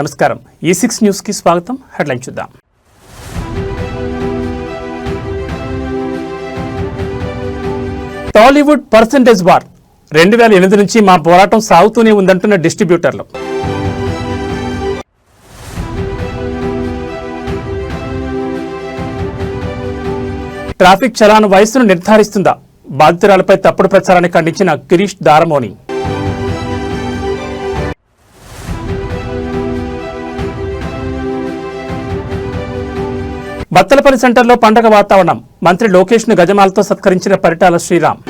నమస్కారం. E6 news కి స్వాగతం. హెడ్లైన్ చూద్దాం. టాలీవుడ్ పర్సెంటేజ్ వార్ 2008 నుంచి మా పోరాటం సాగుతూనే ఉందంటున్న డిస్ట్రిబ్యూటర్లు. ట్రాఫిక్ చలాన్ వయస్సును నిర్ధారిస్తుందా? బాధితురాలపై తప్పుడు ప్రచారాన్ని ఖండించిన గిరీష్ దారమోని. బత్తలపల్లి సెంటర్లో పండగ వాతావరణం. మంత్రి లోకేష్ ను గజమాలతో సత్కరించిన పరిటాల శ్రీరామ్.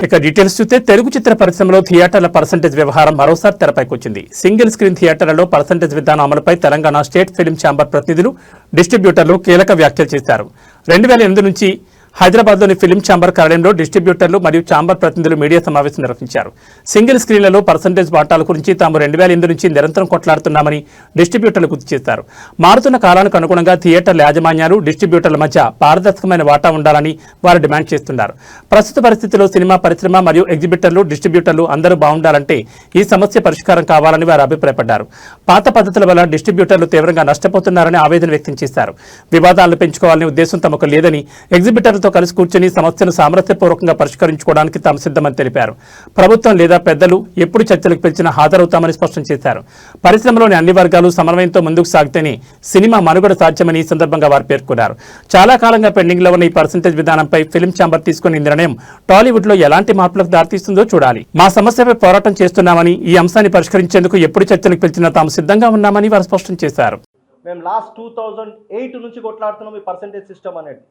ఇక డీటెయిల్స్ చూస్తే తెలుగు చిత్ర పరిశ్రమలో థియేటర్ల పర్సెంటేజ్ వ్యవహారం మరోసారి తెరపైకి వచ్చింది. సింగిల్ స్క్రీన్ థియేటర్లలో పర్సెంటేజ్ విధానం అమలుపై తెలంగాణ స్టేట్ ఫిల్మ్ ఛాంబర్ ప్రతినిధులు, డిస్ట్రిబ్యూటర్లు కీలక వ్యాఖ్యలు చేశారు. 2008 నుంచి హైదరాబాద్లోని ఫిల్మ్ ఛాంబర్ కార్యాలయంలో డిస్ట్రిబ్యూటర్లు మరియు ఛాంబర్ ప్రతినిధులు మీడియా సమావేశం నిర్వహించారు. సింగిల్ స్క్రీన్లలో పర్సెంటేజ్ వాటాల గురించి తాము 2008 నుంచి నిరంతరం కొట్లాడుతున్నామని డిస్ట్రిబ్యూటర్లు గుర్తు చేశారు. మారుతున్న కాలానికి అనుగుణంగా థియేటర్ల యాజమాన్యాలు, డిస్ట్రిబ్యూటర్ల మధ్య పారదర్శకమైన వాటా ఉండాలని వారు డిమాండ్ చేస్తున్నారు. ప్రస్తుత పరిస్థితిలో సినిమా పరిశ్రమ మరియు ఎగ్జిబిటర్లు, డిస్ట్రిబ్యూటర్లు అందరూ బాగుండాలంటే ఈ సమస్య పరిష్కారం కావాలని వారు అభిప్రాయపడ్డారు. పాత పద్ధతుల వల్ల డిస్ట్రిబ్యూటర్లు తీవ్రంగా నష్టపోతున్నారని ఆవేదన వ్యక్తం చేశారు. వివాదాలను పెంచుకోవాలనే ఉద్దేశం తమకు లేదని, ఎగ్జిబిటర్లతో కలిసి కూర్చొని సమస్యను సామరస్యపూర్వకంగా పరిష్కరించుకోవడానికి తాము సిద్ధమని తెలిపారు. ప్రభుత్వం లేదా పెద్దలు ఎప్పుడు చర్చలకు పిలిచినా హాజరవుతామని స్పష్టం చేశారు. పరిశ్రమలోని అన్ని వర్గాలు సమన్వయంతో ముందుకు సాగితేనే సినిమా మనుగడ సాధ్యమని ఈ సందర్భంగా వారు పేర్కొన్నారు. చాలా కాలంగా పెండింగ్ లో ఉన్న ఈ పర్సెంటేజ్ విధానంపై ఫిల్మ్ ఛాంబర్ తీసుకున్న నిర్ణయం టాలీవుడ్ లో ఎలాంటి మార్పులకు దారితీస్తుందో చూడాలి. మా సమస్యపై పోరాటం చేస్తున్నామని, ఈ అంశాన్ని పరిష్కరించేందుకు ఎప్పుడు చర్చలకు పిలిచినా తాము సిద్ధంగా ఉన్నామని వారు స్పష్టం చేశారు. మేము లాస్ట్ 2008 నుంచి కొట్లాడుతున్నాం ఈ పర్సెంటేజ్ సిస్టమ్ అనేది.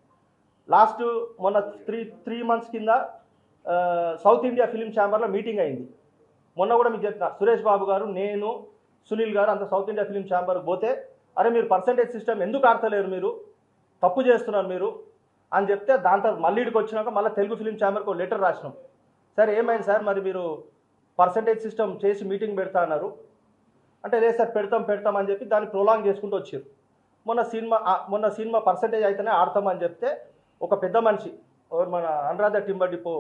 లాస్ట్ మొన్న త్రీ మంత్స్ కింద సౌత్ ఇండియా ఫిలిం ఛాంబర్లో మీటింగ్ అయింది. మొన్న కూడా మీకు చెప్పిన సురేష్ బాబు గారు, నేను, సునీల్ గారు అంత సౌత్ ఇండియా ఫిలిం ఛాంబర్కి పోతే, అరే మీరు పర్సెంటేజ్ సిస్టమ్ ఎందుకు ఆడతలేరు, మీరు తప్పు చేస్తున్నారు మీరు అని చెప్తే, దాని తర్వాత మళ్ళీ ఇక్కడికి వచ్చినాక మళ్ళీ తెలుగు ఫిలిం ఛాంబర్కి ఒక లెటర్ రాసినాం. సార్ ఏమైంది సార్, మరి మీరు పర్సెంటేజ్ సిస్టమ్ చేసి మీటింగ్ పెడతా అన్నారు అంటే, లేదు సార్ పెడతాం అని చెప్పి దాన్ని ప్రొలాంగ్ చేసుకుంటూ వచ్చారు. మొన్న సినిమా పర్సెంటేజ్ అయితేనే ఆడతామని చెప్తే ఒక పెద్ద మనిషి, మన అనురాధ టింబర్ డిపో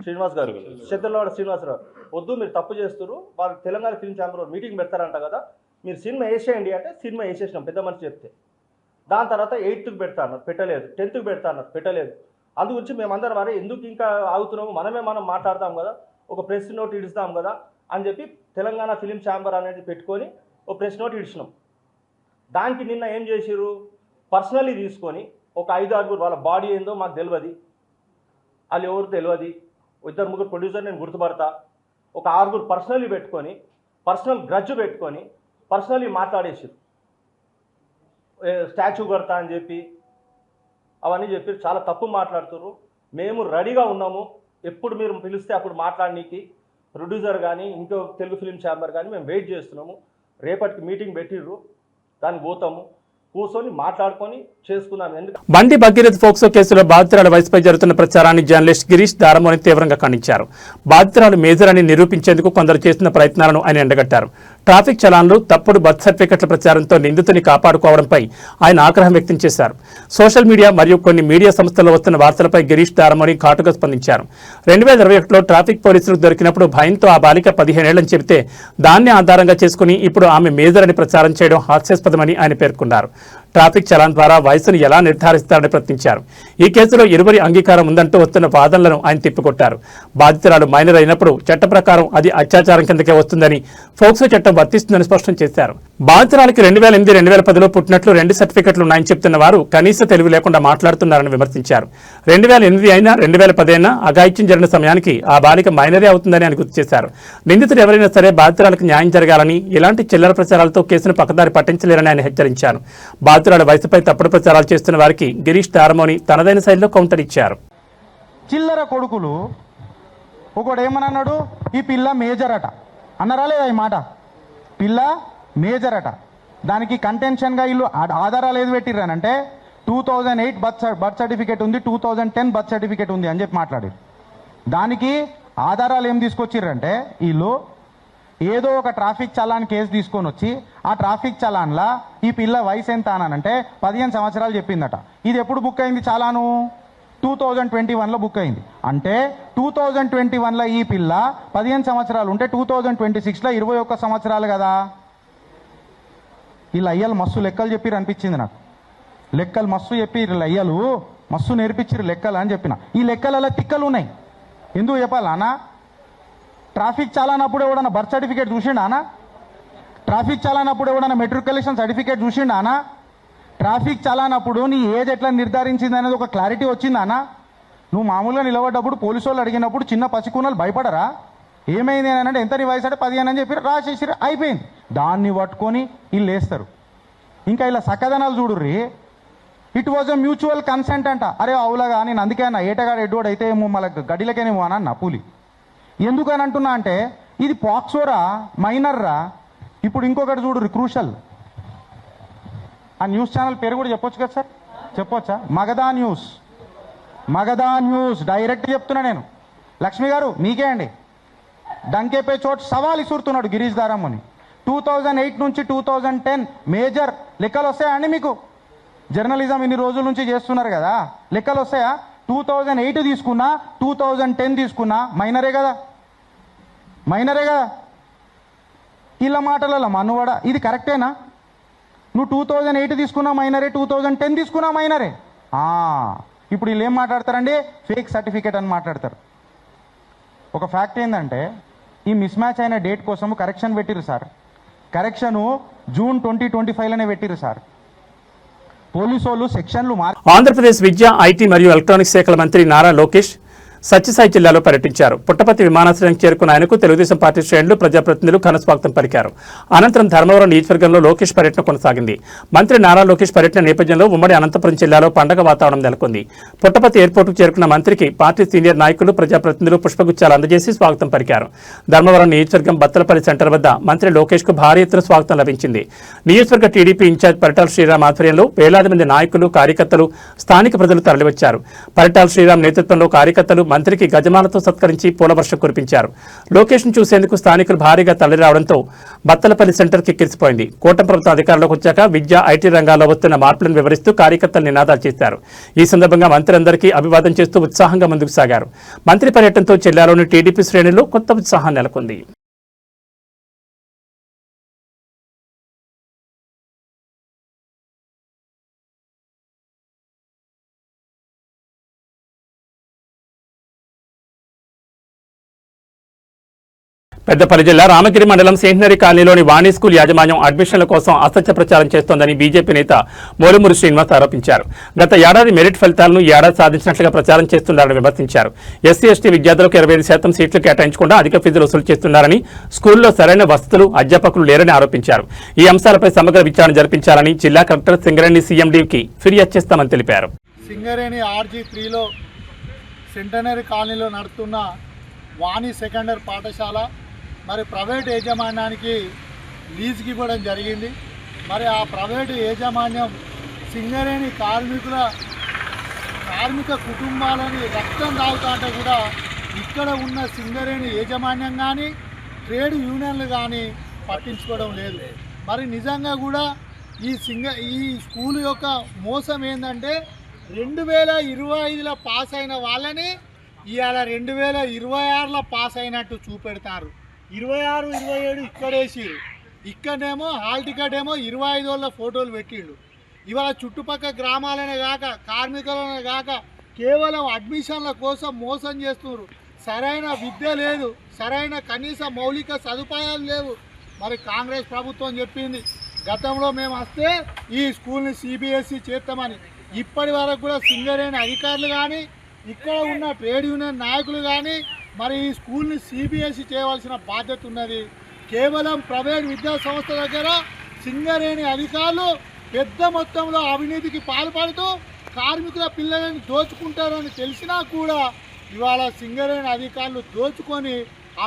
శ్రీనివాస్ గారు, శత్రులవాడ శ్రీనివాసరావు, వద్దు మీరు తప్పు చేస్తారు, వాళ్ళు తెలంగాణ ఫిల్మ్ ఛాంబర్ మీటింగ్ పెడతారంట కదా, మీరు సినిమా వేసేయండి అంటే సినిమా వేసేసినాం పెద్ద మనిషి చెప్తే. దాని తర్వాత 8th పెడతా అన్నారు, పెట్టలేదు. 10th పెడతా అన్నారు, పెట్టలేదు. అందు గురించి మేమందరం వారే ఎందుకు ఇంకా ఆగుతున్నాము, మనం మాట్లాడదాం కదా, ఒక ప్రెస్ నోట్ ఇడుస్తాం కదా అని చెప్పి తెలంగాణ ఫిలిం ఛాంబర్ అనేది పెట్టుకొని ఒక ప్రెస్ నోట్ ఇడిచినాం. దానికి నిన్న ఏం చేసిర్రు, పర్సనలీ తీసుకొని ఒక 5-6 వాళ్ళ బాడీ ఏందో మాకు తెలియదు, వాళ్ళు ఎవరు తెలియదు, 2-3 ప్రొడ్యూసర్ నేను గుర్తుపడతా, ఒక 6 పర్సనలీ పెట్టుకొని, పర్సనల్ గ్రడ్జ్ పెట్టుకొని పర్సనలీ మాట్లాడేసారు. స్టాచ్యూ కడతా అని చెప్పి అవన్నీ చెప్పి చాలా తప్పు మాట్లాడుతున్నారు. మేము రెడీగా ఉన్నాము, ఎప్పుడు మీరు పిలిస్తే అప్పుడు మాట్లాడనీకి ప్రొడ్యూసర్ కానీ ఇంకో తెలుగు ఫిలిం ఛాంబర్ కానీ మేము వెయిట్ చేస్తున్నాము. రేపటికి మీటింగ్ పెట్టిర్రు, దానికి పోతాము, కూర్చొని మాట్లాడుకొని చేసుకున్నాం. బండి భగీరథ్ ఫోక్సో కేసులో బాధితురాల వయసుపై జరుగుతున్న ప్రచారాన్ని జర్నలిస్ట్ గిరీష్ దారమోని తీవ్రంగా ఖండించారు. బాధితురాలు మేజర్ అని నిరూపించేందుకు కొందరు చేస్తున్న ప్రయత్నాలను ఆయన ఎండగట్టారు. ట్రాఫిక్ చలాన్లు, తప్పుడు బర్త్ సర్టిఫికెట్ల ప్రచారంతో నిందితుని కాపాడుకోవడంపై ఆయన ఆగ్రహం వ్యక్తం చేశారు. సోషల్ మీడియా మరియు కొన్ని మీడియా సంస్థల్లో వస్తున్న వార్తలపై గిరీష్ దారమోని ఘాటుగా స్పందించారు. 2021లో ట్రాఫిక్ పోలీసులకు దొరికినప్పుడు భయంతో ఆ బాలిక 15 ఏళ్లని చెబితే దాన్ని ఆధారంగా చేసుకుని ఇప్పుడు ఆమె మేజర్ అని ప్రచారం చేయడం హాస్యాస్పదమని ఆయన పేర్కొన్నారు. ట్రాఫిక్ చలాన్ ద్వారా వయసును ఎలా నిర్ధారిస్తారని ప్రశ్నించారు. ఈ కేసులో ఇరువురి అంగీకారం ఉందంటూ వస్తున్న వాదనలను ఆయన తిప్పికొట్టారు. బాధితురాలు మైనర్ అయినప్పుడు చట్ట ప్రకారం అది అత్యాచారం కిందకే వస్తుందని, ఫోక్సో చట్టం వర్తిస్తుందని స్పష్టం చేశారు. బాధితురాలకి 2008-2010లో పుట్టినట్లు 2 సర్టిఫికెట్లు ఉన్నాయని చెప్తున్న వారు కనీస తెలివి లేకుండా మాట్లాడుతున్నారని విమర్శించారు. 2008 అయినా 2010 అయినా అఘాయిత్యం జరిగిన సమయానికి ఆ బాలిక మైనరే అవుతుందని ఆయన గుర్తు చేశారు. నిందితుడు ఎవరైనా సరే బాధితురాలకు న్యాయం జరగాలని, ఇలాంటి చిల్లర ప్రచారాలతో కేసును పక్కదారి పట్టించలేరని ఆయన హెచ్చరించారు. బాధితురాల వయసుపై తప్పుడు ప్రచారాలు చేస్తున్న వారికి గిరీష్ దారమోని తనదైన శైలిలో కౌంటర్ ఇచ్చారు. చిల్లర కొడుకులు ఒకడు ఏమన్నాడు, ఈ పిల్ల మేజర్ అట అన్నారా లేదా? ఈ మాట పిల్ల మేజర్ అట. దానికి కంటెన్షన్గా వీళ్ళు ఆధారాలు ఏది పెట్టిర్రానంటే 2008 బర్త్ సర్టిఫికేట్ ఉంది, 2010 బర్త్ సర్టిఫికేట్ ఉంది అని చెప్పి మాట్లాడారు. దానికి ఆధారాలు ఏం తీసుకొచ్చిర్రంటే, వీళ్ళు ఏదో ఒక ట్రాఫిక్ చలాన్ కేసు తీసుకొని వచ్చి ఆ ట్రాఫిక్ చలాన్లా ఈ పిల్ల వయసు ఎంత అనంటే 15 సంవత్సరాలు చెప్పిందట. ఇది ఎప్పుడు బుక్ అయింది చలాను? 2021లో బుక్ అయింది. అంటే 2021లో ఈ పిల్ల 15 సంవత్సరాలు ఉంటే 2026లో 21 సంవత్సరాలు కదా. వీళ్ళు అయ్యలు మస్తు లెక్కలు చెప్పిరు అనిపించింది నాకు. లెక్కలు మస్తు చెప్పి వీళ్ళు అయ్యలు మస్తు నేర్పించారు లెక్కలు అని చెప్పిన. ఈ లెక్కలలో తిక్కలు ఉన్నాయి. ఎందుకు చెప్పాలా అన్న? ట్రాఫిక్ చాలానప్పుడు ఎవడన్నా బర్త్ సర్టిఫికేట్ చూసిండా అన్న? ట్రాఫిక్ చాలానప్పుడు ఎవడన్నా మెట్రికులేషన్ సర్టిఫికేట్ చూసిండా అన్న? ట్రాఫిక్ చాలానప్పుడు నీ ఏజ్ ఎట్లా నిర్ధారించింది అనేది ఒక క్లారిటీ వచ్చిందా అన్న? నువ్వు మామూలుగా నిలబడ్డప్పుడు పోలీసు వాళ్ళు అడిగినప్పుడు చిన్న పసికూనలు భయపడరా? ఏమైంది అని అంటే ఎంత నీ వయసు అంటే 15 అని చెప్పి రాసేసి అయిపోయింది. దాన్ని పట్టుకొని వీళ్ళు వేస్తారు. ఇంకా ఇలా సక్కదనాలు చూడుర్రి. It was a mutual consent అంట. అరే అవులాగా నేను అందుకే అన్న ఏటగాడు ఎడ్డోడు అయితే ఏమో మళ్ళీ గడిలకేనేమో అన్న పూలి. ఎందుకని అంటున్నా అంటే ఇది పాక్సోరా మైనర్రా. ఇప్పుడు ఇంకొకటి చూడుర్రి క్రూషల్. ఆ న్యూస్ ఛానల్ పేరు కూడా చెప్పొచ్చు కదా సార్? చెప్పొచ్చా? Magadha news. Magadha news direct చెప్తున్నా నేను. లక్ష్మి గారు మీకే అండి. డంకేపై చోటు సవాల్ ఇసురుతున్నాడు గిరీష్ దారమ్మని. 2008 నుంచి 2010 మేజర్ లెక్కలు వస్తాయా అండి మీకు? జర్నలిజం ఇన్ని రోజుల నుంచి చేస్తున్నారు కదా, లెక్కలు వస్తాయా? 2008 తీసుకున్నా 2010 తీసుకున్నా మైనరే కదా, మైనరే కదా. ఇలా మాటలలో మనువాడ ఇది కరెక్టేనా? నువ్వు 2008 తీసుకున్నా మైనరే, 2010 తీసుకున్నా మైనరే. ఇప్పుడు వీళ్ళు ఏం మాట్లాడతారండి? ఫేక్ సర్టిఫికేట్ అని మాట్లాడతారు. ఒక ఫ్యాక్ట్ ఏంటంటే ఈ మిస్ మ్యాచ్ అయిన డేట్ కోసం కరెక్షన్ పెట్టిరు సార్. కరెక్షను జూన్ 2025లోనే పెట్టిరు సార్. పోలీసు వాళ్ళు సెక్షన్లు ఆంధ్రప్రదేశ్ విద్య, ఐటీ మరియు ఎలక్ట్రానిక్స్ శాఖల మంత్రి నారా లోకేష్ సత్యసాయి జిల్లాలో పర్యటించారు. పుట్టపర్తి విమానాశ్రయానికి చేరుకున్న ఆయనకు తెలుగుదేశం పార్టీ శ్రేణులు, ప్రజాప్రతినిధులు ఘనస్వాగతం పలికారు. అనంతరం ధర్మవరం నియోజకవర్గంలో లోకేష్ పర్యటన కొనసాగింది. మంత్రి నారా లోకేష్ పర్యటన నేపథ్యంలో ఉమ్మడి అనంతపురం జిల్లాలో పండగ వాతావరణం నెలకొంది. పుట్టపర్తి ఎయిర్పోర్టుకు చేరుకున్న మంత్రికి పార్టీ సీనియర్ నాయకులు, ప్రజాప్రతినిధులు పుష్పగుచ్చాలు అందజేసి స్వాగతం పలికారు. ధర్మవరం నియోజకవర్గం బత్తలపల్లి సెంటర్ వద్ద మంత్రి లోకేష్ కు భారీ ఎత్తున స్వాగతం లభించింది. నియోజకవర్గ టీడీపీ ఇన్ఛార్జ్ పరిటాల శ్రీరామ్ ఆధ్వర్యంలో వేలాది మంది నాయకులు, కార్యకర్తలు, స్థానిక ప్రజలు తరలివచ్చారు. పరిటాల శ్రీరామ్ నేతృత్వంలో కార్యకర్తలు మంత్రికి గజమాలతో సత్కరించి పూలవర్షం కురిపించారు. లోకేష్ ను చూసేందుకు స్థానికులు భారీగా తరలిరావడంతో బత్తలపల్లి సెంటర్ కిక్కిరిసిపోయింది. కూటమి ప్రభుత్వం అధికారంలోకి వచ్చాక విద్య, ఐటీ రంగాల్లో వస్తున్న మార్పులను వివరిస్తూ కార్యకర్తలు నినాదాలు చేశారు. ఈ సందర్భంగా మంత్రి అందరికీ అభివాదం చేస్తూ ఉత్సాహంగా ముందుకు సాగారు. మంత్రి పర్యటనతో జిల్లాలోని టీడీపీ శ్రేణుల్లో కొత్త ఉత్సాహం నెలకొంది. పెద్దపల్లి జిల్లా రామగిరి మండలం సెంటనరీ కాలనీలోని వాణి స్కూల్ యాజమాన్యం అడ్మిషన్ల కోసం అసత్య ప్రచారం చేస్తోందని బీజేపీ నేత మోలుమూరి శ్రీనివాస్ ఆరోపించారు. గత ఏడాది మెరిట్ ఫలితాలను ఈ ఏడాది సాధించినట్లుగా ప్రచారం చేస్తున్నారని విమర్శించారు. ఎస్సీ, ఎస్టీ విద్యార్థులకు 25% సీట్లు కేటాయించకుండా అధిక ఫీజులు వసూలు చేస్తున్నారని, స్కూల్లో సరైన వసతులు, అధ్యాపకులు లేరని ఆరోపించారు. ఈ అంశాలపై సమగ్ర విచారణ జరిపించాలని జిల్లా కలెక్టర్ సింగరేణి సీఎండీకి ఫిర్యాదు చేస్తామని తెలిపారు. సింగరేణి RG3లో సెంటనరీ కాలనీలో నడుస్తున్న వాణి సెకండరీ పాఠశాల మరి ప్రైవేట్ యాజమాన్యానికి లీజుకి ఇవ్వడం జరిగింది. మరి ఆ ప్రైవేటు యాజమాన్యం సింగరేణి కార్మిక కుటుంబాలని రక్తం తాగుతుంటే కూడా ఇక్కడ ఉన్న సింగరేణి యాజమాన్యం కానీ ట్రేడ్ యూనియన్లు కానీ పట్టించుకోవడం లేదు. మరి నిజంగా కూడా ఈ స్కూల్ యొక్క మోసం ఏంటంటే 2025లో పాస్ అయిన వాళ్ళని ఇవాళ 2026లో పాస్ అయినట్టు చూపెడతారు. 26, 27 ఇక్కడేసిరు. ఇక్కడేమో హాల్ టికెట్ ఏమో 25 వాళ్ళ ఫోటోలు పెట్టిండు. ఇవాళ చుట్టుపక్కల గ్రామాలనే కాక, కార్మికులనే కాక కేవలం అడ్మిషన్ల కోసం మోసం చేస్తున్నారు. సరైన విద్య లేదు, సరైన కనీస మౌలిక సదుపాయాలు లేవు. మరి కాంగ్రెస్ ప్రభుత్వం చెప్పింది గతంలో మేము వస్తే ఈ స్కూల్ని CBSE చేస్తామని. ఇప్పటి వరకు కూడా సింగరేణి అధికారులు కానీ, ఇక్కడ ఉన్న ట్రేడ్ యూనియన్ నాయకులు కానీ మరి ఈ స్కూల్ని CBSE చేయవలసిన బాధ్యత ఉన్నది. కేవలం ప్రైవేట్ విద్యా సంస్థ దగ్గర సింగరేణి అధికారులు పెద్ద మొత్తంలో అవినీతికి పాల్పడుతూ కార్మికుల పిల్లలని దోచుకుంటారని తెలిసినా కూడా ఇవాళ సింగరేణి అధికారులు దోచుకొని ఆ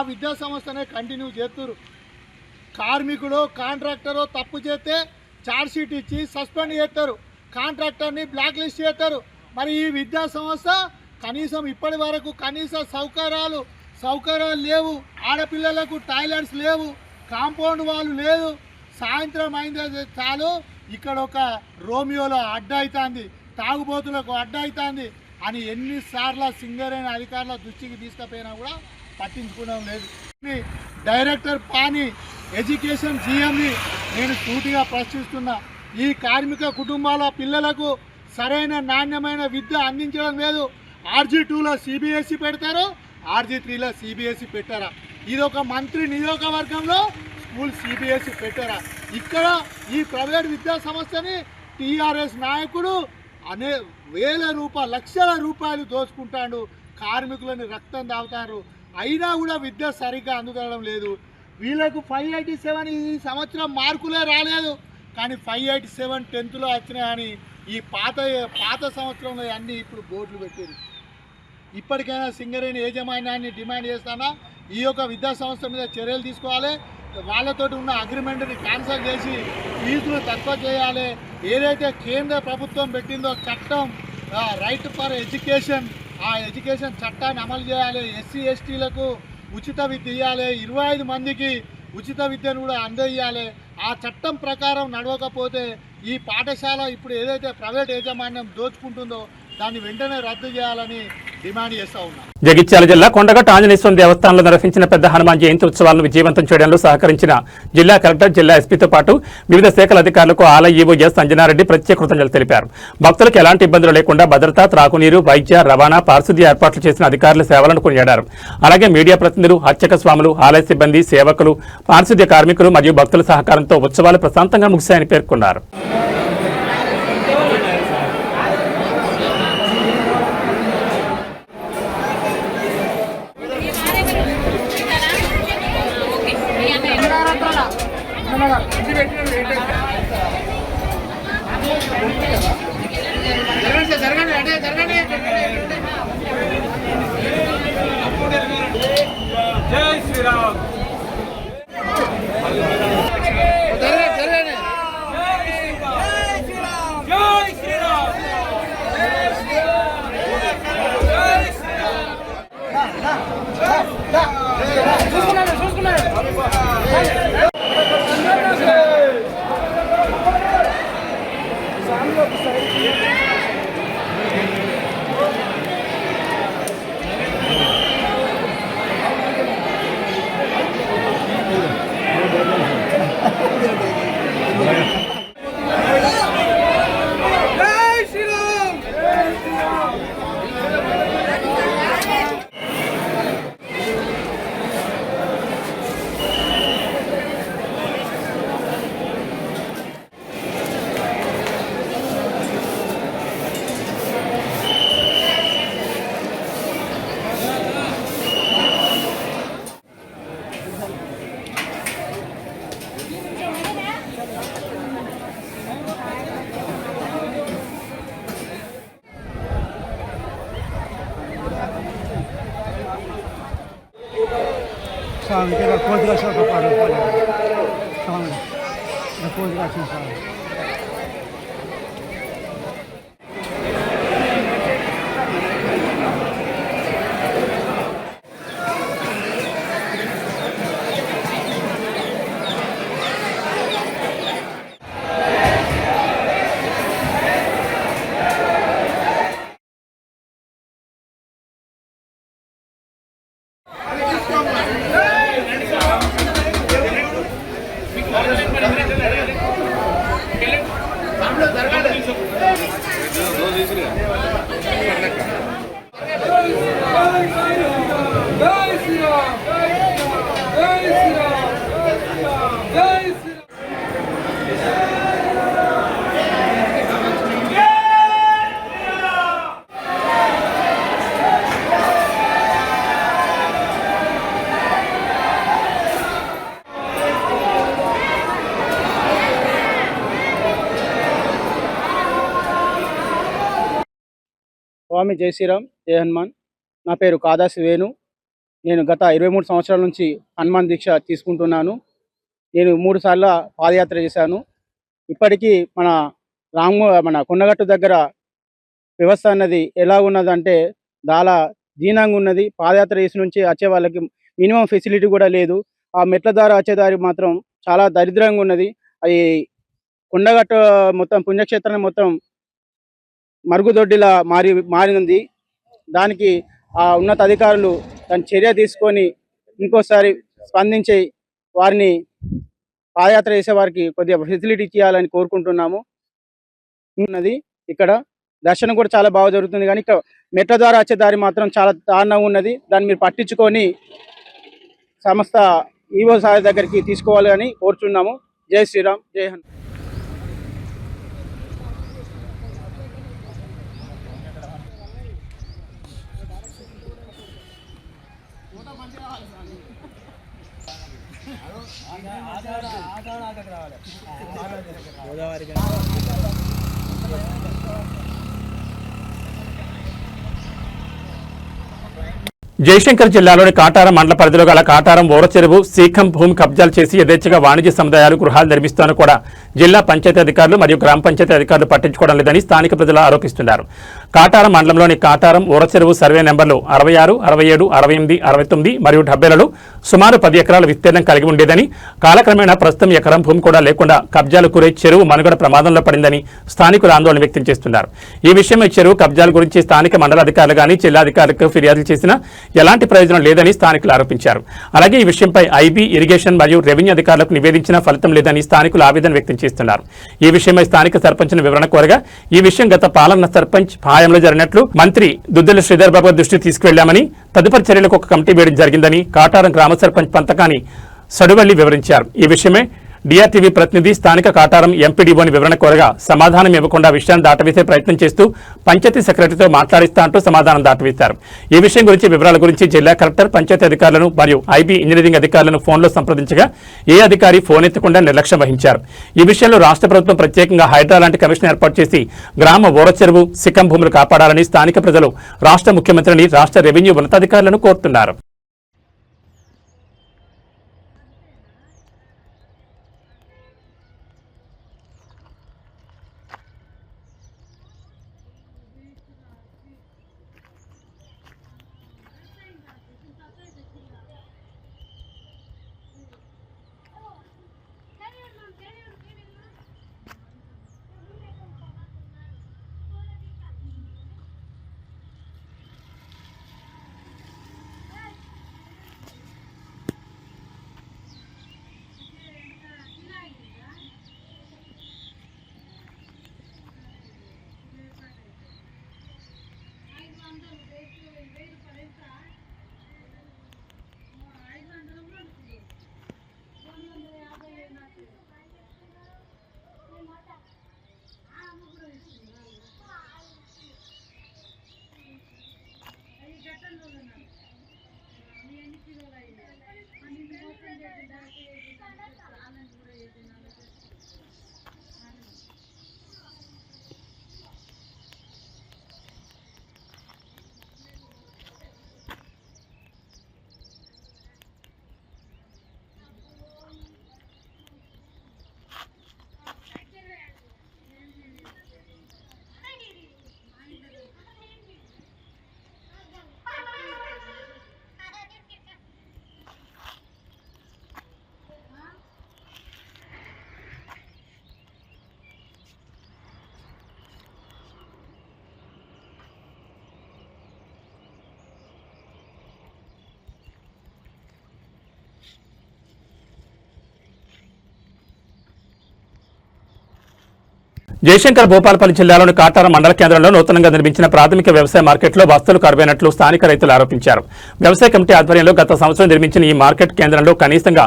విద్యా సంస్థనే కంటిన్యూ చేస్తున్నారు. కార్మికుడు, కాంట్రాక్టరు తప్పు చేస్తే ఛార్జ్షీట్ ఇచ్చి సస్పెండ్ చేస్తారు, కాంట్రాక్టర్ని బ్లాక్ లిస్ట్ చేస్తారు. మరి ఈ విద్యా సంస్థ కనీసం ఇప్పటి వరకు కనీస సౌకర్యాలు లేవు. ఆడపిల్లలకు టాయిలెట్స్ లేవు, కాంపౌండ్ వాళ్ళు లేదు. సాయంత్రం అయిందే చాలు ఇక్కడ ఒక రోమియోలో అడ్డ అవుతుంది. తాగుబోతులకు అడ్డవుతుంది అని ఎన్నిసార్లు సింగరేణి అధికారుల దృష్టికి తీసుకుపోయినా కూడా పట్టించుకోవడం లేదు. డైరెక్టర్ పాని ఎడ్యుకేషన్ జీఎంని నేను సూటిగా ప్రశ్నిస్తున్నా. ఈ కార్మిక కుటుంబాల పిల్లలకు సరైన నాణ్యమైన విద్య అందించడం లేదు. RG2లో CBSE పెడతారు, RG3లో CBSE పెట్టారా? ఇది ఒక మంత్రి నియోజకవర్గంలో స్కూల్ CBSE పెట్టారా? ఇక్కడ ఈ ప్రైవేట్ విద్యా సంస్థని TRS నాయకుడు లక్షల రూపాయలు దోచుకుంటాడు. కార్మికులని రక్తం తాగుతారు. అయినా కూడా విద్య సరిగ్గా అందుతడం లేదు. వీళ్ళకు 587 ఈ సంవత్సరం మార్కులే రాలేదు, కానీ 587 10th వచ్చినాయని ఈ పాత సంవత్సరంలో అన్నీ ఇప్పుడు బోర్డులు పెట్టారు. ఇప్పటికైనా సింగరేణి యాజమాన్యాన్ని డిమాండ్ చేస్తానా, ఈ యొక్క విద్యా సంస్థ మీద చర్యలు తీసుకోవాలి. వాళ్ళతోటి ఉన్న అగ్రిమెంట్ని క్యాన్సిల్ చేసి ఫీజులు తక్కువ చేయాలి. ఏదైతే కేంద్ర ప్రభుత్వం పెట్టిందో చట్టం రైట్ ఫర్ ఎడ్యుకేషన్, ఆ ఎడ్యుకేషన్ చట్టాన్ని అమలు చేయాలి. SC STలకు ఉచిత విద్య ఇవ్వాలి. 25 మందికి ఉచిత విద్యను కూడా అందజేయాలి. ఆ చట్టం ప్రకారం నడవకపోతే ఈ పాఠశాల ఇప్పుడు ఏదైతే ప్రైవేట్ యాజమాన్యం దోచుకుంటుందో దాన్ని వెంటనే రద్దు చేయాలని డిమాండ్ చేస్తూ ఉన్నాం. జగిత్యాల జిల్లా కొండగట్టు ఆంజనేయస్వామి దేవస్థానంలో నిర్వహించిన పెద్ద హనుమాన్ జయంతి ఉత్సవాలను విజయవంతం చేయడంలో సహకరించిన జిల్లా కలెక్టర్, జిల్లా ఎస్పీతో పాటు వివిధ శాఖల అధికారులకు ఆలయ ఈవో ఎస్ అంజనారెడ్డి ప్రత్యేక కృతజ్ఞతలు తెలిపారు. భక్తులకు ఎలాంటి ఇబ్బందులు లేకుండా భద్రత, త్రాగునీరు, వైద్య, రవాణా, పారిశుద్ధ్య ఏర్పాట్లు చేసిన అధికారుల సేవలను కొనియాడారు. అలాగే మీడియా ప్రతినిధులు, అర్చక స్వాములు, ఆలయ సిబ్బంది, సేవకులు, పారిశుద్ధ్య కార్మికులు మరియు భక్తుల సహకారంతో ఉత్సవాలు ప్రశాంతంగా ముగిశాయని పేర్కొన్నారు. జై శ్రీరామ్. స్వామి కోతిగా కాపాడు స్వామి కోతిగా స్వామి. స్వామి జై శ్రీరామ్, జై హనుమాన్. నా పేరు కాదాసి వేణు. నేను గత 23 సంవత్సరాల నుంచి హనుమాన్ దీక్ష తీసుకుంటున్నాను. నేను 3 సార్లు పాదయాత్ర చేశాను. ఇప్పటికీ మన కొండగట్టు దగ్గర వ్యవస్థ అన్నది ఎలా ఉన్నదంటే చాలా దీనంగా ఉన్నది. పాదయాత్ర చేసి నుంచి వచ్చే వాళ్ళకి మినిమం ఫెసిలిటీ కూడా లేదు. ఆ మెట్ల ద్వారా వచ్చేదారి మాత్రం చాలా దరిద్రంగా ఉన్నది. అది కొండగట్టు మొత్తం పుణ్యక్షేత్రాన్ని మొత్తం మరుగుదొడ్డిలా మారింది. దానికి ఆ ఉన్నత అధికారులు దాని చర్య తీసుకొని ఇంకోసారి స్పందించి వారిని పాదయాత్ర చేసే వారికి కొద్దిగా ఫెసిలిటీ ఇవ్వాలని కోరుకుంటున్నాము. ఉన్నది ఇక్కడ దర్శనం కూడా చాలా బాగా జరుగుతుంది, కానీ ఇక్కడ మెట్ల ద్వారా వచ్చే దారి మాత్రం చాలా దారుణంగా ఉన్నది. దాన్ని మీరు పట్టించుకొని సంస్థ ఈవో సార్ దగ్గరికి తీసుకోవాలని కోరుచున్నాము. జై శ్రీరామ్, జై హనుమాన్. జయశంకర్ జిల్లాలోని కాటారం మండల పరిధిలో గల కాటారం ఓరచెరువు సీఖం భూమి కబ్జాలు చేసి యథేచ్ఛగా వాణిజ్య సముదాయాలు గృహాలు నిర్మిస్తాను కూడా జిల్లా పంచాయతీ అధికారులు మరియు గ్రామ పంచాయతీ అధికారులు పట్టించుకోవడం లేదని స్థానిక ప్రజలు ఆరోపిస్తున్నారు. కాటారం మండలంలోని కాటారం ఓరచెరువు సర్వే నెంబర్లు 66, 67, 68, 69 మరియు 70లలో సుమారు 10 ఎకరాల విస్తీర్ణం కలిగి ఉండేదని, కాలక్రమేణా ప్రస్తుతం ఎకరం భూమి కూడా లేకుండా కబ్జాలు గురై చెరువు మనుగడ ప్రమాదంలో పడిందని స్థానికులు ఆందోళన వ్యక్తం చేస్తున్నారు. ఈ విషయమై చెరువు కబ్జాల గురించి స్థానిక మండల అధికారులు కానీ జిల్లా అధికారులకు ఫిర్యాదులు చేసినా ఎలాంటి ప్రయోజనం లేదని స్థానికులు ఆరోపించారు. అలాగే ఈ విషయంపై ఐబీ, ఇరిగేషన్ మరియు రెవెన్యూ అధికారులకు నివేదించినా ఫలితం లేదని స్థానికులు ఆవేదన వ్యక్తం చేస్తున్నారు. ఈ విషయమై స్థానిక సర్పంచ్ను వివరణ కోరగా ఈ విషయం గత పాలన సర్పంచ్ హయాంలో జరిగినట్లు మంత్రి దుద్దెల శ్రీధర్ బాబు దృష్టికి తీసుకువెళ్లామని, తదుపరి చర్యలకు ఒక కమిటీ వేయడం జరిగిందని కాటారం గ్రామ సర్పంచ్ పంతకాని సడువల్లి వివరించారు. ఈ విషయమే డిఆర్టీవీ ప్రతినిధి స్థానిక కాటారం ఎంపీడీఓని వివరణ కోరగా సమాధానం ఇవ్వకుండా విషయాన్ని దాటవేసే ప్రయత్నం చేస్తూ పంచాయతీ సెక్రటరీతో మాట్లాడిస్తా అంటూ సమాధానం దాటవేశారు. ఈ విషయం గురించి వివరాల గురించి జిల్లా కలెక్టర్, పంచాయతీ అధికారులను మరియు ఐబీ ఇంజనీరింగ్ అధికారులను ఫోన్లో సంప్రదించగా ఏ అధికారి ఫోన్ ఎత్తకుండా నిర్లక్ష్యం వహించారు. ఈ విషయంలో రాష్ట్ర ప్రభుత్వం ప్రత్యేకంగా హైడ్రా లాంటి కమిషన్ ఏర్పాటు చేసి గ్రామ ఓరచెరువు సిక్కం భూములు కాపాడాలని స్థానిక ప్రజలు రాష్ట్ర ముఖ్యమంత్రిని, రాష్ట్ర రెవెన్యూ ఉన్నతాధికారులను కోరుతున్నారు. జయశంకర్ భూపాలపల్లి జిల్లాలోని కాటారం మండల కేంద్రంలో నూతనంగా నిర్మించిన ప్రాథమిక వ్యవసాయ మార్కెట్లో వస్తువులు కరువైనట్లు స్థానిక రైతులు ఆరోపించారు. వ్యవసాయ కమిటీ ఆధ్వర్యంలో గత సంవత్సరం నిర్మించిన ఈ మార్కెట్ కేంద్రంలో కనీసంగా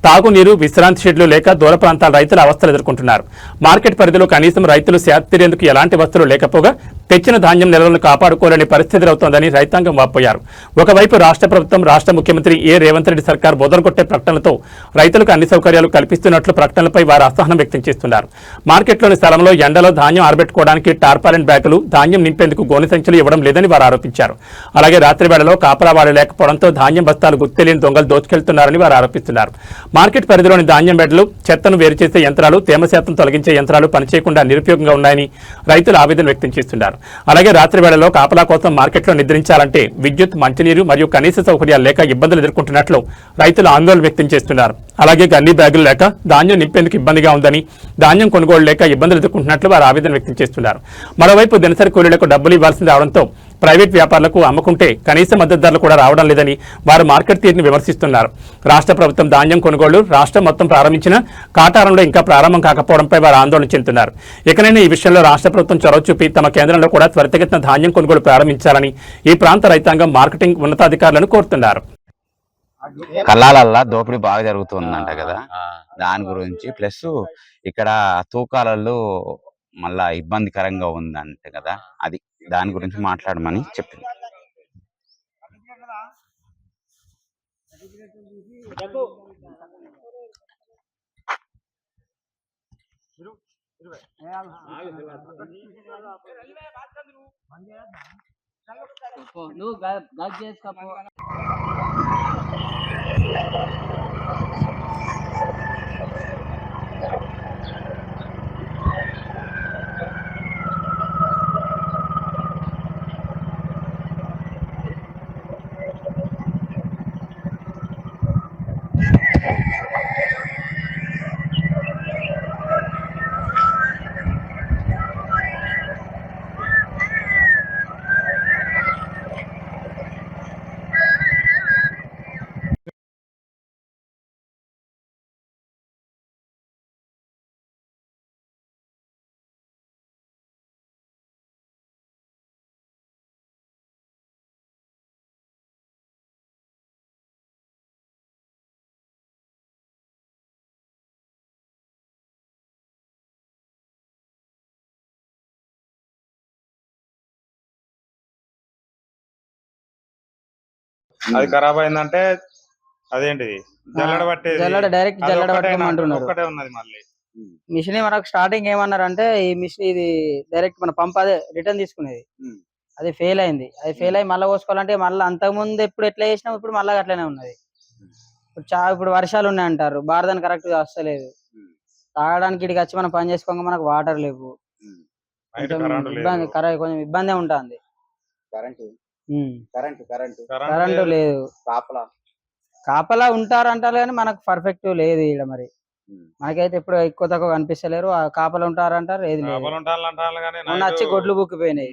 తాగునీరు, విశ్రాంతి షెడ్లు లేక దూర ప్రాంతాల రైతులు అవస్థలు ఎదుర్కొంటున్నారు. మార్కెట్ పరిధిలో కనీసం రైతులు సేద తీరేందుకు ఎలాంటి వస్తువులు లేకపోగా తెచ్చిన ధాన్యం నిల్వలను కాపాడుకోలేని పరిస్థితి ఎదురవుతోందని రైతాంగం వాపోయారు. ఒకవైపు రాష్ట్ర ప్రభుత్వం, రాష్ట్ర ముఖ్యమంత్రి రేవంత్ రెడ్డి సర్కార్ బోదరగొట్టే ప్రకటనలతో రైతులకు అన్ని సౌకర్యాలు కల్పిస్తున్నట్లు ప్రకటనలపై వారు అసహనం వ్యక్తం చేస్తున్నారు. మార్కెట్లోని స్థలంలో ఎండలో ధాన్యం ఆరబెట్టుకోవడానికి టార్పాలిన్ బ్యాగులు, ధాన్యం నింపేందుకు గోనె సంచులు ఇవ్వడం లేదని వారు ఆరోపించారు. అలాగే రాత్రి వేళలో కాపలా వాడు లేకపోవడంతో ధాన్యం బస్తాలు గుర్తెలియని దొంగలు దోచుకెళ్తున్నారని వారు ఆరోపిస్తున్నారు. మార్కెట్ పరిధిలోని ధాన్యం బెడ్లు, చెత్తను వేరు చేసే యంత్రాలు, తేమ శాతం తొలగించే యంత్రాలు పనిచేయకుండా నిరుపయోగంగా ఉన్నాయని రైతులు ఆవేదన వ్యక్తం చేస్తున్నారు. అలాగే రాత్రి వేళలో కాపలా కోసం మార్కెట్లో నిద్రించాలంటే విద్యుత్, మంచినీరు మరియు కనీస సౌకర్యాలు లేక ఇబ్బందులు ఎదుర్కొంటున్నట్లు రైతులు ఆందోళన వ్యక్తం చేస్తున్నారు. అలాగే గల్లీ బ్యాగులు లేక ధాన్యం నింపేందుకు ఇబ్బందిగా ఉందని, ధాన్యం కొనుగోలు లేక ఇబ్బందులు ఎదుర్కొంటున్నట్లు వారు ఆవేదన వ్యక్తం చేస్తున్నారు. మరోవైపు దినసరి కూలీలకు డబ్బులు ఇవ్వాల్సి రావడంతో ప్రైవేట్ వ్యాపారులకు అమ్ముకుంటే కనీస మద్దతు ధరలు కూడా రావడం లేదని వారు మార్కెట్ తీరుని విమర్శిస్తున్నారు. రాష్ట్ర ప్రభుత్వం ధాన్యం కొనుగోలు రాష్ట్రం మొత్తం ప్రారంభించిన కాటారంలో ఇంకా ప్రారంభం కాకపోవడంపై వారు ఆందోళన చెందుతున్నారు. ఇకనైనా ఈ విషయంలో రాష్ట్ర ప్రభుత్వం చొరవ చూపి తమ కేంద్రంలో కూడా త్వరితగతిన ధాన్యం కొనుగోలు ప్రారంభించాలని ఈ ప్రాంత రైతాంగం మార్కెటింగ్ ఉన్నతాధికారులను కోరుతున్నారు. కల్లాలల్లా దోపిడీ బాగా జరుగుతుందంట కదా, దాని గురించి ప్లస్ ఇక్కడ తూకాలలో మళ్ళా ఇబ్బందికరంగా ఉందంట కదా, అది దాని గురించి మాట్లాడమని చెప్పింది. అది ఖరాబ్ అయిందంటే అదేంటిది జల్లడ పట్టేది, జల్లడ డైరెక్ట్ అది జల్లడ ఒక్కటే పట్టుకోమంటున్నారు. ఒక్కటే ఉన్నది మళ్ళీ. మిషన్ మనకు స్టార్టింగ్ ఏమన్నారంటే ఈ మిషన్ ఇది డైరెక్ట్ మన పంప్ అదే రిటర్న్ తీసుకునేది, అది ఫెయిల్ అయింది. అది ఫెయిల్ అయ్యి మళ్ళీ పోసుకోవాలంటే మళ్ళీ అంతకుముందు ఎప్పుడు ఎట్లా చేసినాం ఇప్పుడు మళ్ళీ అట్లనే ఉన్నది. ఇప్పుడు వర్షాలు ఉన్నాయంటారు, బారదాన్ని కరెక్ట్ గా వస్తలేదు. తాగడానికి ఇక్కడికి వచ్చి మనం పని చేసుకోగా మనకు వాటర్ లేవు, నైట్ కొంచెం కరెంటు ఇబ్బంది లేదు. కొంచెం ఇబ్బంది ఉంటుంది. కరెంటు కరెంటు లేదు, కాపలా ఉంటారంటారు కానీ మనకు పర్ఫెక్ట్ లేదు ఇక్కడ. మరి మనకైతే ఇప్పుడు ఎక్కువ తక్కువ కనిపిస్తలేరు, ఆ కాపలా ఉంటారంటారు, ఏది లేదు. చేపలు ఉంటాను అంటాను కానీ మొన్న నైట్ వచ్చి గొడ్లు బుక్కిపోయినాయి,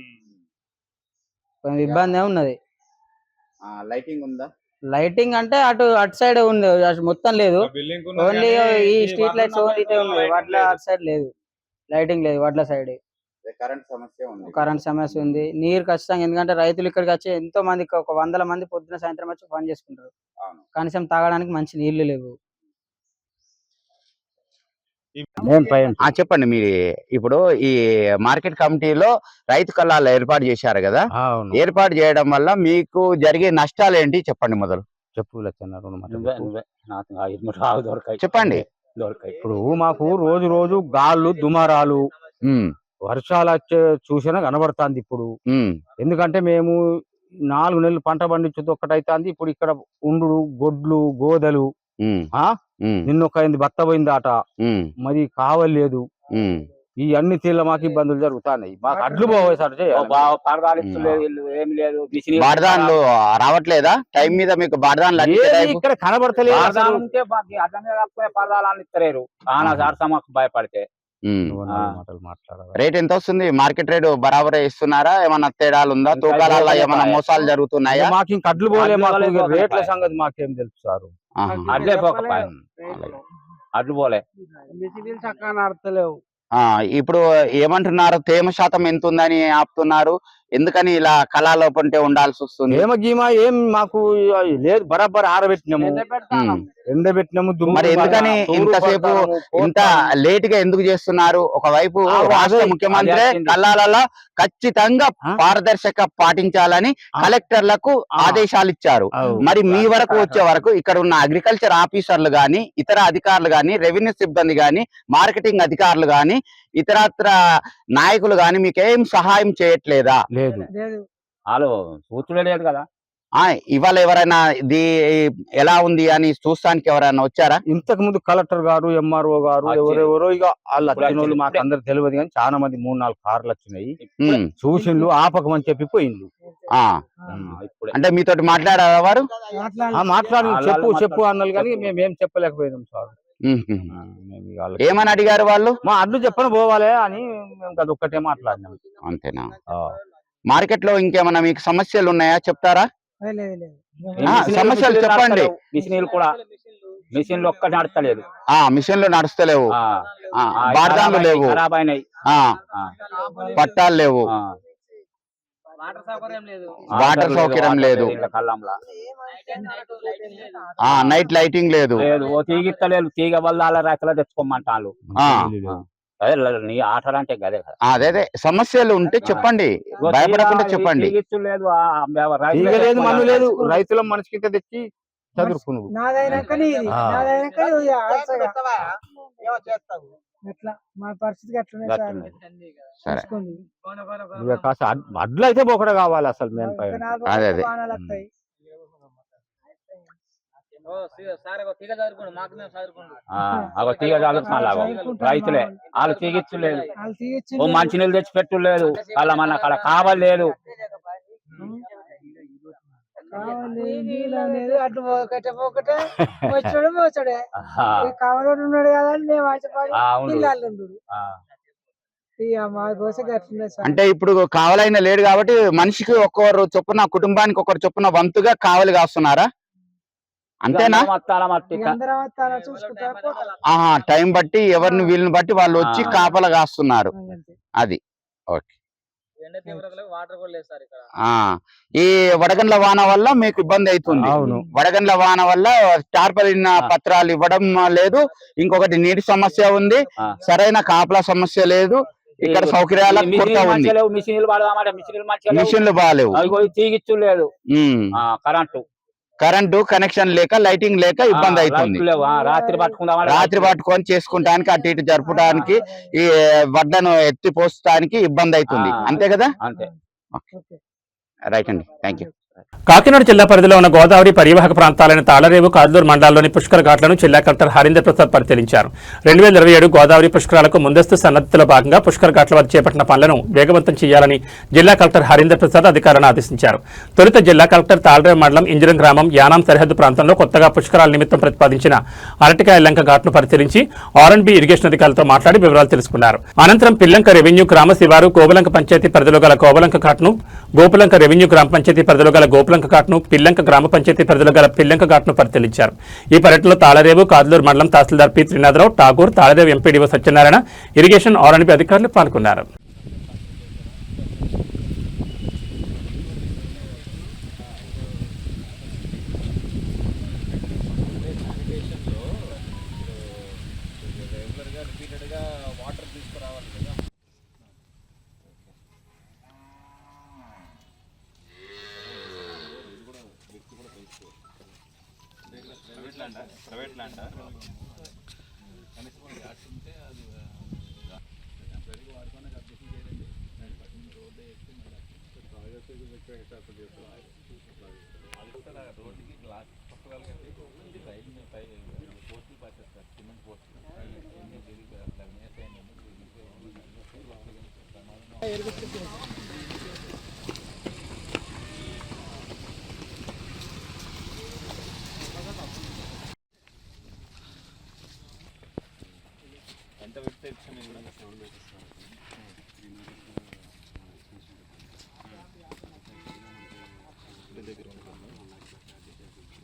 కొంచెం ఇబ్బంది ఉన్నది. లైటింగ్ ఉందా? లైటింగ్ అంటే అటు సైడ్ ఉంది, అటు మొత్తం లేదు. బిల్డింగ్ ఓన్లీ ఈ స్ట్రీట్ లైట్స్ ఓన్లీ ఇటే ఉన్నాయి, వాటిలో అటు సైడ్ లేదు, లైటింగ్ లేదు వాటిలో సైడ్. కరెంట్ సమస్య ఉంది. కరెంట్ సమస్య ఉంది, నీరు ఖచ్చితంగా. ఎందుకంటే రైతులు ఇక్కడికి వచ్చి ఎంతో మంది, ఒక 100 మంది పొద్దున సాయంత్రం వచ్చి పని చేసుకుంటారు. కనీసం తాగడానికి మంచి నీళ్లు లేవు. చెప్పండి, మీరు ఇప్పుడు ఈ మార్కెట్ కమిటీలో రైతు కల్లాలు ఏర్పాటు చేశారు కదా, ఏర్పాటు చేయడం వల్ల మీకు జరిగే నష్టాలు ఏంటి చెప్పండి మొదలు. చెప్పండి. ఇప్పుడు మాకు రోజు రోజు గాళ్ళు దుమారాలు వర్షాలు వచ్చే చూసినా కనబడుతుంది ఇప్పుడు. ఎందుకంటే మేము 4 నెలలు పంట పండించేది ఒక్కటైతుంది. ఇప్పుడు ఇక్కడ ఉండు గొడ్లు గోదలు నిన్నొకైంది బత్త పోయింది ఆట, మరి కావలేదు. ఈ అన్ని తీళ్ళ మాకు ఇబ్బందులు జరుగుతున్నాయి. మాకు అడ్లు బాడదాన్లు రావట్లేదా టైం మీద? మీకు బాడదాన్లు ఇక్కడ కనబడతలేదు. భయపడితే రేట్ ఎంత వస్తుంది? మార్కెట్ రేటు బరాబరే ఇస్తున్నారా? ఏమన్నా తేడాలు ఉందా? తూకాలలో ఏమన్నా మోసాలు జరుగుతున్నాయా? మాకు ఇంక అడ్లు పోలే, మాకు రేట్ల సంగతి మాకేం తెలుసు సారు. అడ్లు పోలే, చక్కగా నడతలేవు. ఇప్పుడు ఏమంటున్నారు? తేమ శాతం ఎంత ఉందని ఆపుతున్నారు. ఎందుకని ఇలా కళాలో పంటే ఉండాల్సి వస్తుంది? ఏమ గీమా ఏం మాకు లేదు, బరాబర్ ఆరబెట్టినాము, ఎండబెట్టినాము. మరి ఎందుకని ఇంతసేపు ఇంత లేట్ గా ఎందుకు చేస్తున్నారు? ఒకవైపు రాష్ట్ర ముఖ్యమంత్రి కళాలలో ఖచ్చితంగా పారదర్శక పాటించాలని కలెక్టర్లకు ఆదేశాలు ఇచ్చారు. మరి మీ వరకు వచ్చే వరకు ఇక్కడ ఉన్న అగ్రికల్చర్ ఆఫీసర్లు గాని, ఇతర అధికారులు గాని, రెవెన్యూ సిబ్బంది గాని, మార్కెటింగ్ అధికారులు గాని, ఇతరత్ర నాయకులు గాని మీకేం సహాయం చేయట్లేదా? లేదు, వాళ్ళు సూచన లేదు కదా. ఇవాళ ఎవరైనా ఇది ఎలా ఉంది అని చూస్తానికి ఎవరైనా వచ్చారా? ఇంతకు ముందు కలెక్టర్ గారు, ఎంఆర్ఓ గారు, ఎవరెవరో ఇక వాళ్ళు వచ్చిన వాళ్ళు మాకు అందరు తెలియదు కానీ చాలా మంది 3-4 కార్లు వచ్చినాయి. చూసిండ్లు ఆపకమని చెప్పి పోయిండ్లు. అంటే మీతోటి మాట్లాడారా వారు? మాట్లాడి చెప్పు అన్నారు కానీ మేమేం చెప్పలేకపోయినాం సార్. ఏమని అడిగారు వాళ్ళు? మా అడ్డు చెప్పని పోవాలి అని మేము అది ఒక్కటే మాట్లాడినాం. అంతేనా? మార్కెట్ లో ఇంకేమన్నా మీకు సమస్యలు ఉన్నాయా చెప్తారా? సమస్యలు చెప్పండి. మిషన్లు ఒక్కటి నడతలేదు. మిషన్లు నడుస్తలేవు, బార్దాన్లు లేవు, పట్టాలు లేవు, వాటర్ సౌకర్యం లేదు, నైట్ లైటింగ్ లేదు, తీగిత్తలేదు. తీగ వల్ల రైతులు తెచ్చుకోమంటారు. ఆటలు అంటే గదే కదా. అదే సమస్యలు ఉంటే చెప్పండి, భయపడకుండా చెప్పండి. లేదు, మన్ను లేదు, రైతుల మనిషికి తెచ్చి చదువుకును. అడ్లు అయితే ఒకటే కావాలి అసలు. మేము అదే తీగ రైతులే వాళ్ళు తీగిచ్చలేదు, మంచి నీళ్ళు తెచ్చి పెట్టలేదు, వాళ్ళ మన అక్కడ కావలేదు. అంటే ఇప్పుడు కావాలైనా లేడు కాబట్టి మనిషికి ఒక్కరు చొప్పున, కుటుంబానికి ఒకరు చొప్పున వంతుగా కావలి కాస్తున్నారా? అంతేనా? టైం బట్టి ఎవరిని వీళ్ళని బట్టి వాళ్ళు వచ్చి కాపలా కాస్తున్నారు. అది ఓకే. ఈ వడగండ్ల వాన వల్ల మీకు ఇబ్బంది అవుతుంది. వడగండ్ల వాన వల్ల టార్పలిన్ పత్రాలు ఇవ్వడం లేదు, ఇంకొకటి నీటి సమస్య ఉంది, సరైన కాపలా సమస్య లేదు, ఇక్కడ సౌకర్యాల కొరత ఉంది, మిషన్లు బాగాలేవు, తీగిచ్చలేదు, కరెంటు కనెక్షన్ లేక, లైటింగ్ లేక ఇబ్బంది అవుతుంది. రాత్రి పట్టుకొని చేసుకుంటానికి, అటు ఇటు జరపడానికి, ఈ వడ్లను ఎత్తి పోస్తానికి ఇబ్బంది అవుతుంది. అంతే కదా? రైట్ అండి, థ్యాంక్ యూ. కాకినాడ జిల్లా పరిధిలో ఉన్న గోదావరి పరివాహక ప్రాంతాలైన తాళరేవు, కాదూరు మండలాల్లోని పుష్కర ఘాట్లను జిల్లా కలెక్టర్ హరీంద్ర ప్రసాద్ పరిశీలించారు. 2027 గోదావరి పుష్కరాలకు ముందస్తు సన్నద్ధతలో భాగంగా పుష్కర ఘాట్ల వద్ద చేపట్టిన పనులను వేగవంతం చేయాలని జిల్లా కలెక్టర్ హరీంద్ర ప్రసాద్ అధికారులను ఆదేశించారు. తొలుత జిల్లా కలెక్టర్ తాళరేవు మండలం ఇంజరం గ్రామం యానాం సరిహద్దు ప్రాంతంలో కొత్తగా పుష్కరాల నిమిత్తం ప్రతిపాదించిన అరటికాయ లంక ఘాట్ను పరిశీలించి R&B ఇరిగేషన్ అధికారులతో మాట్లాడి వివరాలు తెలుసుకున్నారు. అనంతరం పిల్లంక రెవెన్యూ గ్రామ శివారు గోపులంక పంచాయతీ పరిధిలో గల గోపులంక ఘాట్ను, గోపులంక రెవెన్యూ గ్రామ పంచాయతీ పరిధిలో గల గోపులంక ఘాట్ను, పిల్లంక గ్రామ పంచాయతీ పరిధిలో గల పిల్లంక ఘాట్ను పరిశీలించారు. ఈ పర్యటనలో తాళరేవు, కాదూరు మండలం tahsildar P Trinatharao, Tagore, Talarevu MPDO Satyanarayana, irrigation R&B అధికారులు పాల్గొన్నారు. ప్రైవేట్ ల్యాండ్ రోడ్డుకి గ్లాస్ పుస్తకాలు కట్టి పోస్టులు పాసేస్తారు, సిమెంట్ పోస్టులు. ఎంత పెడితే దగ్గర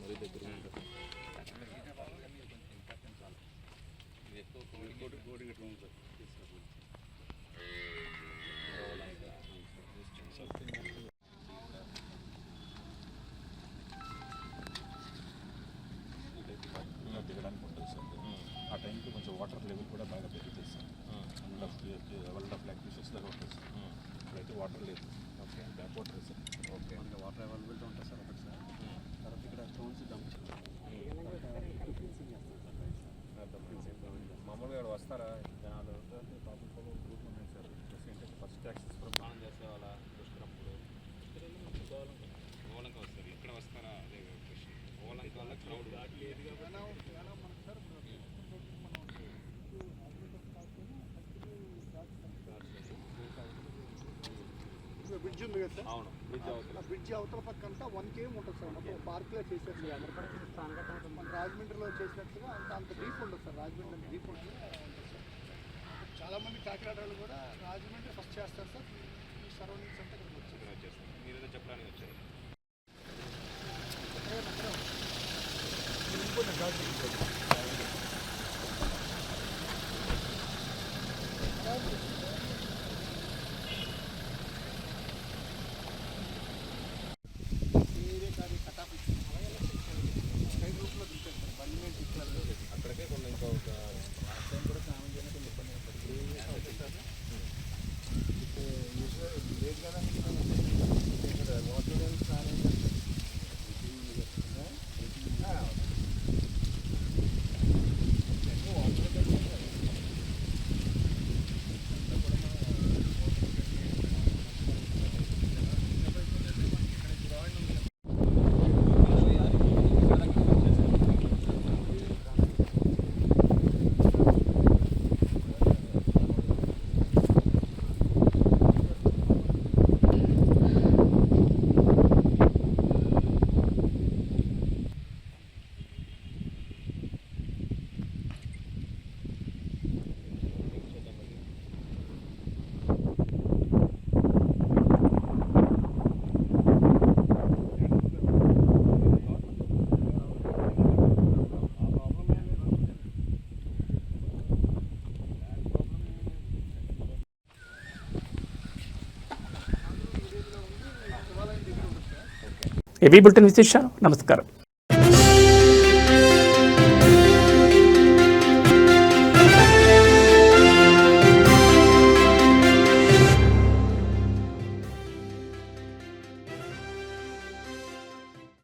మరీ దగ్గర కోడి ఉంటుంది. దిగడానికి ఉంటుంది సార్. ఆ టైంకి కొంచెం వాటర్ లెవెల్ కూడా బాగా పెరుగుతుంది సార్. 1.5 క్యూసెక్స్ దాకా ఉంటుంది సార్. ఇప్పుడైతే వాటర్ లేదు. Okay, back water sir. Okay, water availability ఉంటుంది సార్. ఒకటి సార్ తర్వాత ఇక్కడ స్టోన్స్ డంప్ మామూలుగా ఇక్కడ వస్తారా జనాలు? ప్రాబ్లమ్ గ్రూప్ ఉన్నాయి సార్. ఫస్ట్ యాక్సెస్ కూడా ప్లాన్ చేసే వాళ్ళ చూసుకున్నప్పుడు గోవాలంక వస్తారు. బ్రిడ్జ్ ఉంది కదా సార్, అవును, బ్రిడ్జ్ అవతల పక్క అంతా 1 km ఉంటుంది సార్. మొత్తం పార్క్లో చేసేసి మన రాజమండ్రిలో చేసినట్టుగా అంత డీప్ ఉండదు సార్. రాజమండ్రి అంత డీప్ ఉంటుంది సార్. చాలామంది కాకినాడ వాళ్ళు కూడా రాజమండ్రి ఫస్ట్ చేస్తారు సార్. ఈ సరౌండింగ్స్ అంతా ఇక్కడ వచ్చేస్తారు. మీరేదో చెప్పడానికి వచ్చారు. ఏబీ బులెటిన్ విశేషాలు. నమస్కారం.